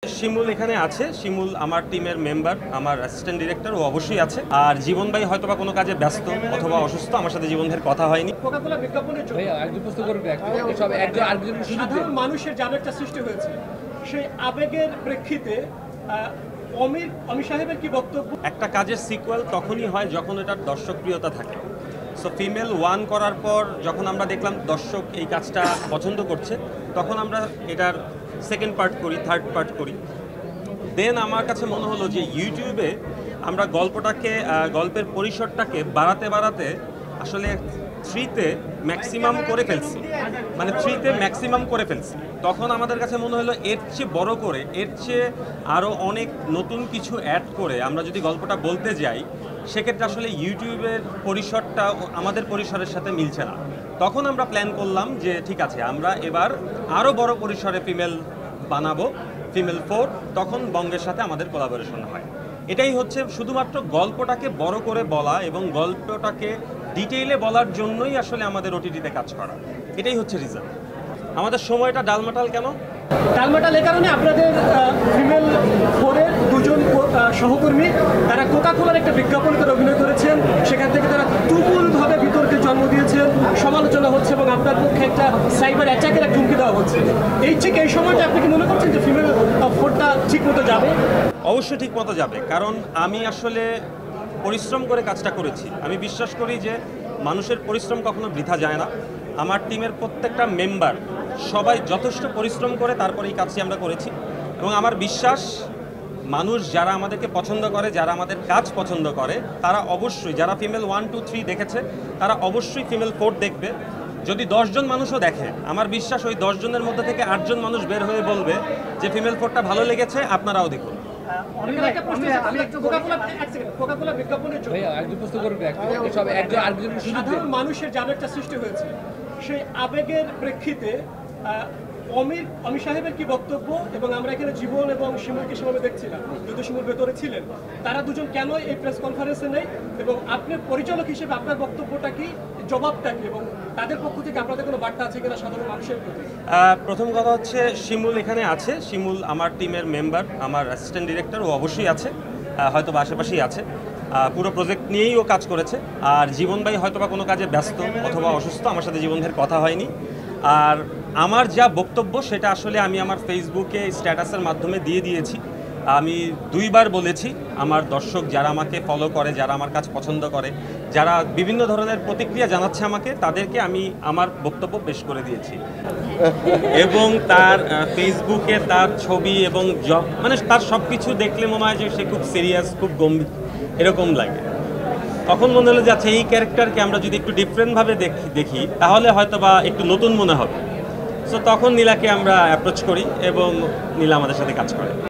শিমুল এখানে আছে। শিমুল আমার টিমের মেম্বার, আমার অ্যাসিস্ট্যান্ট ডিরেক্টর, ও অবশ্যই আছে। আর জীবন ভাই হয়তোবা কোনো কাজে ব্যস্ত অথবা অসুস্থ, আমার সাথে জীবন ভাইয়ের কথা হয়নি। কোকাকোলা বিজ্ঞাপনের জন্য একজন প্রশ্ন করবে, সব একজন আরেকজনের সাধারণ মানুষের যে আবেগটা সৃষ্টি হয়েছে, সেই আবেগের প্রেক্ষিতে অমি সাহেবের কি বক্তব্য? একটা কাজের সিকুয়েল তখনই হয় যখন এটার দর্শকপ্রিয়তা থাকে। সো ফিমেল 1 করার পর যখন আমরা দেখলাম দর্শক এই কাজটা পছন্দ করছে, তখন আমরা এটার সেকেন্ড পার্ট করি, থার্ড পার্ট করি। দেন আমার কাছে মনে হলো যে ইউটিউবে আমরা গল্পের পরিসরটাকে বাড়াতে আসলে 3তে ম্যাক্সিমাম করে ফেলছি, মানে 3তে ম্যাক্সিমাম করে ফেলছি। তখন আমাদের কাছে মনে হলো এর চেয়ে বড় করে, এর চেয়ে আরও অনেক নতুন কিছু অ্যাড করে আমরা যদি গল্পটা বলতে যাই, সেক্ষেত্রে আসলে ইউটিউবের পরিসরটা আমাদের পরিসরের সাথে মিলছে না। তখন আমরা প্ল্যান করলাম যে ঠিক আছে, আমরা এবার আরও বড় পরিসরে ফিমেল বানাবো, ফিমেল 4। তখন বঙ্গের সাথে আমাদের কোলাবোরেশন হয়। এটাই হচ্ছে শুধুমাত্র গল্পটাকে বড় করে বলা এবং গল্পটাকে ডিটেইলে বলার জন্যই আসলে আমাদের ওটিটিতে কাজ করা। এটাই হচ্ছে রিজন। আমাদের সময়টা ডালমাটাল কেন? ডালমাটাল এ কারণে আপনাদের ফিমেল 4-এর দুজন সহকর্মী তারা কোকাকোলার একটা বিজ্ঞাপন করে অভিনয় করেছেন। সেখান থেকে তারা তুমুলভাবে বিতর্কের জন্ম দিয়েছেন, সমালোচনা হচ্ছে এবং আপনার পক্ষে একটা সাইবার অ্যাটাকের একটা হুমকি দেওয়া হচ্ছে। এই সময়টা আপনি কি মনে করছেন যে ফিমেল 4টা ঠিক মতো যাবে? অবশ্যই ঠিক মতো যাবে, কারণ আমি আসলে পরিশ্রম করে কাজটা করেছি। আমি বিশ্বাস করি যে মানুষের পরিশ্রম কখনো বৃথা যায় না। আমার টিমের প্রত্যেকটা মেম্বার সবাই যথেষ্ট পরিশ্রম করে তারপর এই কাজটি আমরা করেছি। এবং আমার বিশ্বাস মানুষ যারা আমাদেরকে পছন্দ করে, যারা আমাদের কাজ পছন্দ করে, তারা অবশ্যই, যারা ফিমেল 1, 2, 3 দেখেছে, তারা অবশ্যই ফিমেল 4 দেখবে। যদি 10 জন মানুষও দেখে, আমার বিশ্বাস ওই 10 জনের মধ্যে থেকে 8 জন মানুষ বের হয়ে বলবে যে ফিমেল 4টা ভালো লেগেছে, আপনারাও দেখুন। কোকাকোলা বিজ্ঞাপনের জন্য একজন প্রশ্ন করবে, সব একজন আরেকজনের সাধারণ মানুষের যে আবেগটা সৃষ্টি হয়েছে, সেই আবেগের প্রেক্ষিতে অমি সাহেবের কি বক্তব্য? এবং আমরা এখানে জীবন এবং শিমুলকে সেভাবে দেখছিলাম, যদি শিমুল ভেতরে ছিলেন, তারা দুজন কেন এই প্রেস কনফারেন্সে নেই? এবং আপনি পরিচালক হিসেবে আপনার বক্তব্যটা কি, জবাবটা কি, এবং তাদের পক্ষ থেকে আপনাদের কোনো বার্তা আছে কিনা সাধারণ মানুষের প্রতি? প্রথম কথা হচ্ছে শিমুল এখানে আছে। শিমুল আমার টিমের মেম্বার, আমার অ্যাসিস্ট্যান্ট ডিরেক্টর, ও অবশ্যই আছে, হয়তো বা আশেপাশেই আছে। পুরো প্রজেক্ট নিয়েই ও কাজ করেছে। আর জীবন ভাই হয়তো বা কোনো কাজে ব্যস্ত অথবা অসুস্থ, আমার সাথে জীবন ভাইয়ের কথা হয়নি। আর আমার যা বক্তব্য সেটা আসলে আমি আমার ফেসবুকে স্ট্যাটাসের মাধ্যমে দিয়ে দিয়েছি। আমি 2 বার বলেছি, আমার দর্শক যারা আমাকে ফলো করে, যারা আমার কাজ পছন্দ করে, যারা বিভিন্ন ধরনের প্রতিক্রিয়া জানাচ্ছে আমাকে, তাদেরকে আমি আমার বক্তব্য পেশ করে দিয়েছি। এবং তার ফেসবুকে তার ছবি এবং মানে তার সব কিছু দেখলে মনে হয় যে সে খুব সিরিয়াস, খুব গম্ভীর এরকম লাগে। তখন মনে হলো যে আচ্ছা, এই ক্যারেক্টারকে আমরা যদি একটু ডিফারেন্টভাবে দেখি তাহলে হয়তো বা একটু নতুন মনে হবে। সো তখন নীলাকে আমরা অ্যাপ্রোচ করি এবং নীলা আমাদের সাথে কাজ করে।